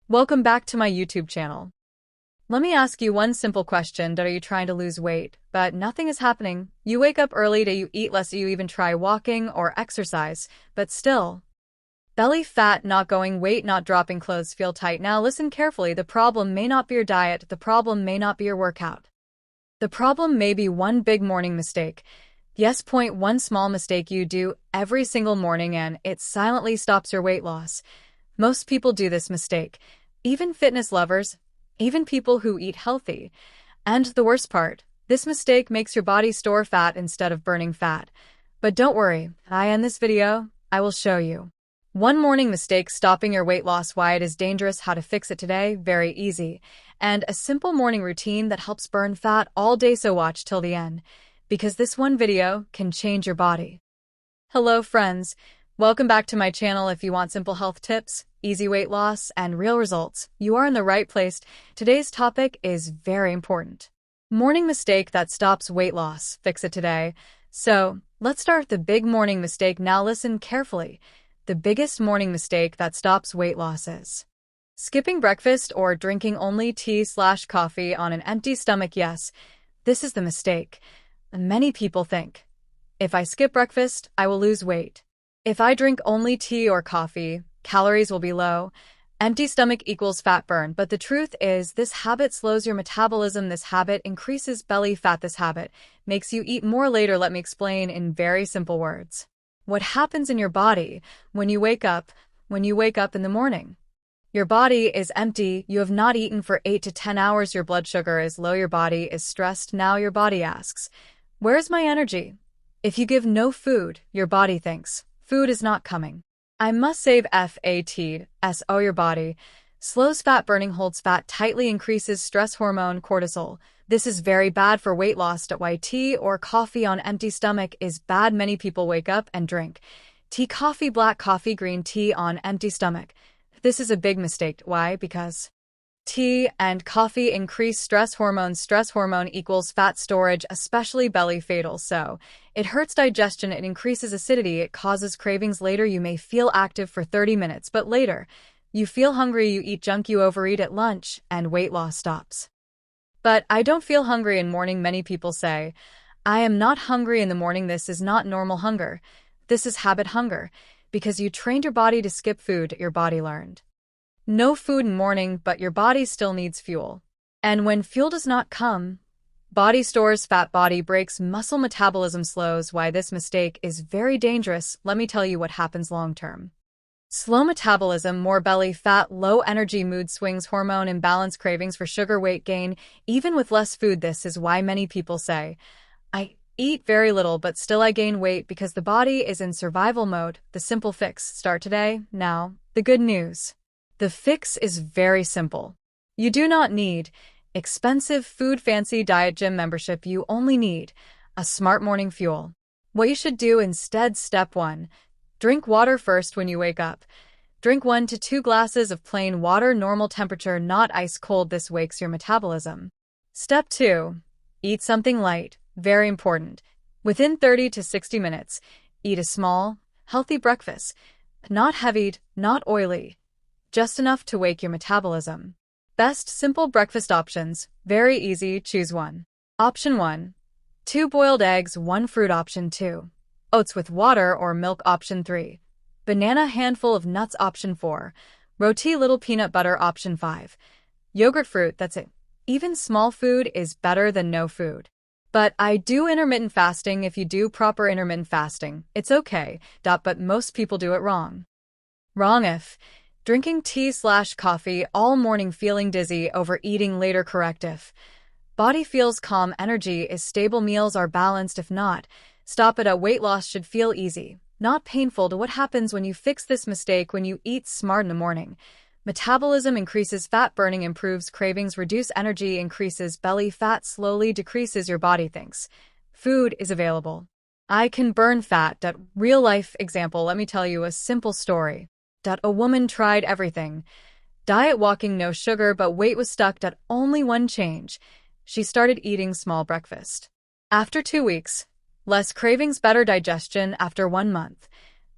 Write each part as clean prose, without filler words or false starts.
Welcome back to my YouTube channel. Let me ask you one simple question. Are you trying to lose weight, but nothing is happening? You wake up early, you eat less, you even try walking or exercise, but still. Belly fat not going, weight not dropping, clothes feel tight. Now listen carefully. The problem may not be your diet. The problem may not be your workout. The problem may be one big morning mistake. Yes, point one small mistake you do every single morning and it silently stops your weight loss. Most people do this mistake. Even fitness lovers, even people who eat healthy. And the worst part, this mistake makes your body store fat instead of burning fat. But don't worry, in this video, I will show you one morning mistake stopping your weight loss, why it is dangerous, how to fix it today, very easy, and a simple morning routine that helps burn fat all day, so watch till the end, because this one video can change your body. Hello friends, welcome back to my channel. If you want simple health tips, easy weight loss, and real results, you are in the right place. Today's topic is very important. Morning mistake that stops weight loss, fix it today. So, let's start with the big morning mistake. Now listen carefully. The biggest morning mistake that stops weight loss is skipping breakfast or drinking only tea/coffee on an empty stomach. Yes, this is the mistake. Many people think, if I skip breakfast, I will lose weight. If I drink only tea or coffee, calories will be low. Empty stomach equals fat burn. But the truth is, this habit slows your metabolism. This habit increases belly fat. This habit makes you eat more later. Let me explain in very simple words. What happens in your body when you wake up in the morning? Your body is empty. You have not eaten for 8 to 10 hours. Your blood sugar is low. Your body is stressed. Now your body asks, where's my energy? If you give no food, your body thinks, food is not coming. I must save fat. So your body slows fat burning, holds fat tightly, increases stress hormone cortisol. This is very bad for weight loss. Why tea or coffee on empty stomach is bad. Many people wake up and drink tea, coffee, black coffee, green tea on empty stomach. This is a big mistake. Why? Because tea and coffee increase stress hormones. Stress hormone equals fat storage, especially belly fatal. So it hurts digestion, it increases acidity, it causes cravings. Later you may feel active for 30 minutes, but later you feel hungry, you eat junk, you overeat at lunch, and weight loss stops. But I don't feel hungry in morning. Many people say, I am not hungry in the morning. This is not normal hunger. This is habit hunger, because you trained your body to skip food. Your body learned no food in morning, but your body still needs fuel. And when fuel does not come, body stores fat, body breaks, muscle metabolism slows. Why this mistake is very dangerous, let me tell you what happens long term. Slow metabolism, more belly fat, low energy, mood swings, hormone imbalance, cravings for sugar, weight gain, even with less food. This is why many people say, I eat very little but still I gain weight, because the body is in survival mode. The simple fix, start today. Now, the good news. The fix is very simple. You do not need expensive food, fancy diet, gym membership. You only need a smart morning fuel. What you should do instead, step 1. Drink water first when you wake up. Drink 1 to 2 glasses of plain water, normal temperature, not ice cold. This wakes your metabolism. Step 2. Eat something light, very important. Within 30 to 60 minutes, eat a small, healthy breakfast. Not heavy, not oily. Just enough to wake your metabolism. Best simple breakfast options, very easy, choose one. Option 1. 2 boiled eggs, 1 fruit. Option 2. Oats with water or milk. Option 3. Banana, handful of nuts. Option 4. Roti, little peanut butter. Option 5. Yogurt, fruit. That's it. Even small food is better than no food. But I do intermittent fasting. If you do proper intermittent fasting, it's okay. But most people do it wrong. Wrong if drinking tea/coffee all morning, feeling dizzy, overeating later. Correct if body feels calm, energy is stable, meals are balanced. If not, stop it. A weight loss should feel easy, not painful. What happens when you fix this mistake? When you eat smart in the morning, metabolism increases, fat burning improves, cravings reduce, energy increases, belly fat slowly decreases. Your body thinks food is available. I can burn fat. Real life example, let me tell you a simple story. A woman tried everything. Diet, walking, no sugar, but weight was stuck. Only one change. She started eating small breakfast. After 2 weeks, less cravings, better digestion. After 1 month,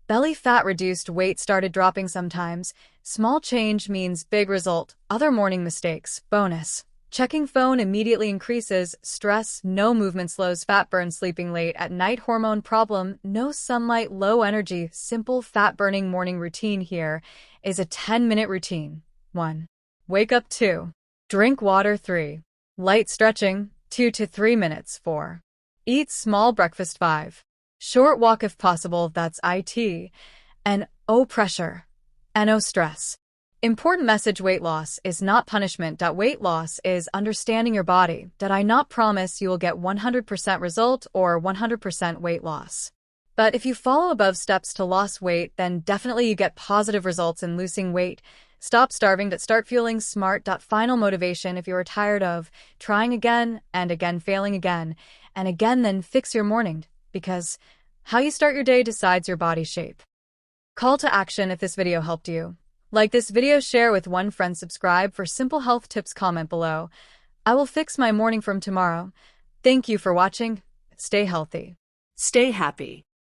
Belly fat reduced, weight started dropping sometimes. Small change means big result. Other morning mistakes. Bonus. Checking phone immediately increases stress. No movement slows fat burn. Sleeping late at night. Hormone problem. No sunlight. Low energy. Simple fat burning morning routine. Here is a 10-minute routine. 1. Wake up. 2. Drink water. 3. Light stretching. 2 to 3 minutes. 4. Eat small breakfast. 5. Short walk if possible. That's it. And O pressure. No stress. Important message: weight loss is not punishment. Weight loss is understanding your body. I not promise you will get 100% result or 100% weight loss. But if you follow above steps to lose weight, then definitely you get positive results in losing weight. Stop starving. Start feeling smart. Final motivation: if you are tired of trying again and again, failing again and again, then fix your morning, because how you start your day decides your body shape. Call to action: if this video helped you, like this video, share with one friend, subscribe for simple health tips, comment below. I will fix my morning from tomorrow. Thank you for watching. Stay healthy. Stay happy.